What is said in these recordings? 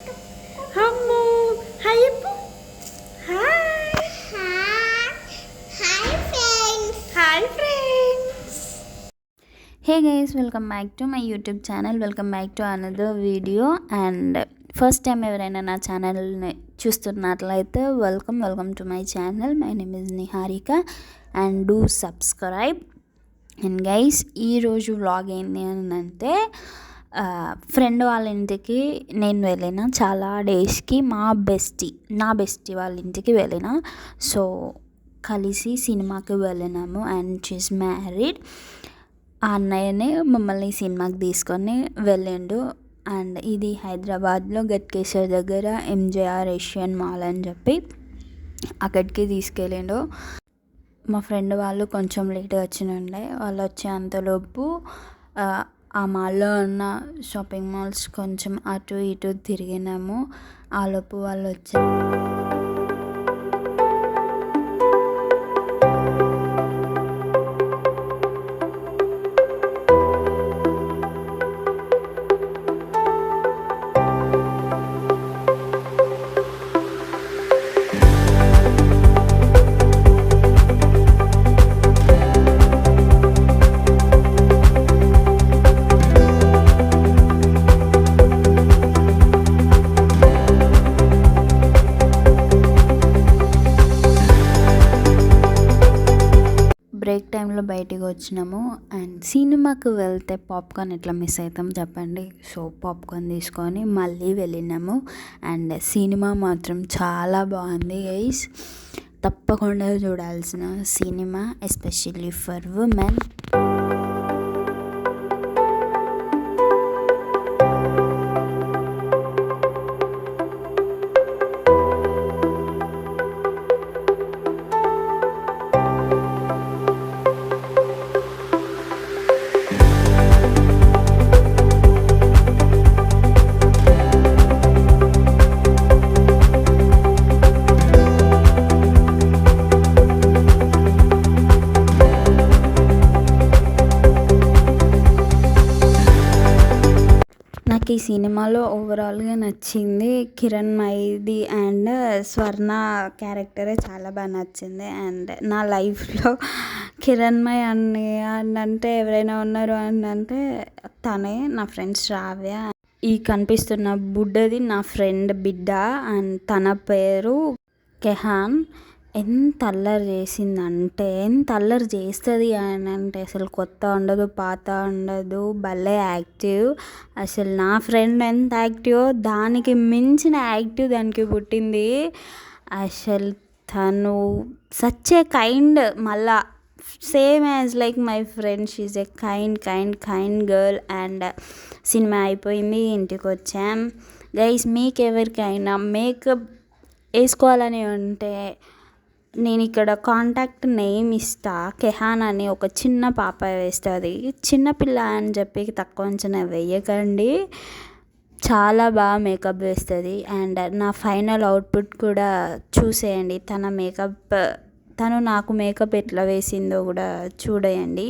అమ్మో హాయ్ చెప్పు. Hi hi friends. Hey guys, welcome back to my YouTube channel. Welcome back to another video. And first time ఎవరైనా నా ఛానల్ని చూస్తున్నట్లయితే welcome to my channel. My name is Niharika and do subscribe. And guys, ఈరోజు vlog ఏంటి అని అంటే, friend వాళ్ళ ఇంటికి నేను వెళ్ళిన చాలా డేస్కి నా బెస్టీ వాళ్ళ ఇంటికి వెళ్ళిన. సో కలిసి సినిమాకి వెళ్ళినాము. And she's married. ఆ అన్నయ్యనే మమ్మల్ని సినిమాకి తీసుకొని వెళ్ళిండు. అండ్ ఇది హైదరాబాద్లో గట్కేశ్వర్ దగ్గర ఎంజేఆర్ ఏషియన్ మాల్ అని చెప్పి అక్కడికి తీసుకెళ్ళిండు. మా ఫ్రెండ్ వాళ్ళు కొంచెం లేట్గా వచ్చినుండే. వాళ్ళు వచ్చేంతలోపు ఆ మాల్లో ఉన్న షాపింగ్ మాల్స్ కొంచెం అటు ఇటు తిరిగినాము. ఆలోపు వాళ్ళు వచ్చారు. బ్రేక్ టైంలో బయటికి వచ్చినాము. అండ్ సినిమాకి వెళ్తే పాప్కార్న్ ఎట్లా మిస్ అవుతాం చెప్పండి. సో పాప్కార్న్ తీసుకొని మళ్ళీ వెళ్ళినాము. అండ్ సినిమా మాత్రం చాలా బాగుంది గైస్. తప్పకుండా చూడాల్సిన సినిమా, ఎస్పెషల్లీ ఫర్ ఉమెన్. నాకు ఈ సినిమాలో ఓవరాల్గా నచ్చింది కిరణ్ మైది అండ్ స్వర్ణ క్యారెక్టరే చాలా బాగా నచ్చింది. అండ్ నా లైఫ్లో కిరణ్ మై అంటే ఎవరైనా ఉన్నారు అంటే తనే. నా ఫ్రెండ్ శ్రావ్య. ఈ కనిపిస్తున్న బుడ్డది నా ఫ్రెండ్ బిడ్డ. అండ్ తన పేరు కెహాన్. ఎంత అల్లరి చేస్తుంది అని అంటే అసలు కొత్త ఉండదు, పాత ఉండదు, భలే యాక్టివ్. అసలు నా ఫ్రెండ్ ఎంత యాక్టివో దానికి మించిన యాక్టివ్ దానికి పుట్టింది. అసలు తను సచ్ ఏ కైండ్, మళ్ళా same as like my friend. She's a kind girl. And cinema అయిపోయింది, ఇంటికి వచ్చాం. గైస్, మీకు ఎవరికైనా మేకప్ వేసుకోవాలని ఉంటే నేను ఇక్కడ కాంటాక్ట్ నేమ్ ఇస్తా. కెహాన్ అని ఒక చిన్న పాప వేస్తుంది. చిన్నపిల్ల అని చెప్పి తక్కువ అంచనా వేయకండి, చాలా బాగా మేకప్ వేస్తుంది. అండ్ నా ఫైనల్ అవుట్పుట్ కూడా చూసేయండి. తను నాకు మేకప్ ఎట్లా వేసిందో కూడా చూడండి.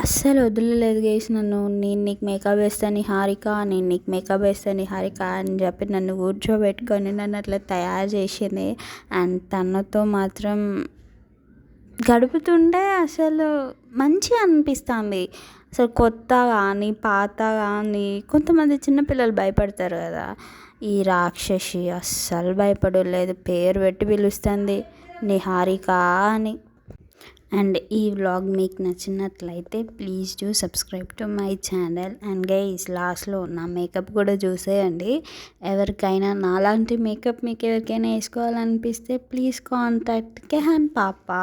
అస్సలు వదలలేదు గైస్ నన్ను. నేను నీకు మేకప్ వేస్తాను హారిక అని చెప్పి నన్ను కూర్చోబెట్టుకొని నన్ను అట్లా తయారు చేసింది. అండ్ తనతో మాత్రం గడుపుతుంటే అసలు మంచిగా అనిపిస్తుంది. అసలు కొత్త కానీ పాత కానీ కొంతమంది చిన్నపిల్లలు భయపడతారు కదా, ఈ రాక్షసి అస్సలు భయపడలేదు. పేరు పెట్టి పిలుస్తుంది నిహారిక అని. అండ్ ఈ వ్లాగ్ మీకు నచ్చినట్లయితే please do subscribe to my channel. And guys, లాస్ట్లో నా మేకప్ కూడా చూసేయండి. ఎవరికైనా నాలాంటి మేకప్ మీకు ఎవరికైనా వేసుకోవాలనిపిస్తే ప్లీజ్ కాంటాక్ట్ కెహాన్ పాపా.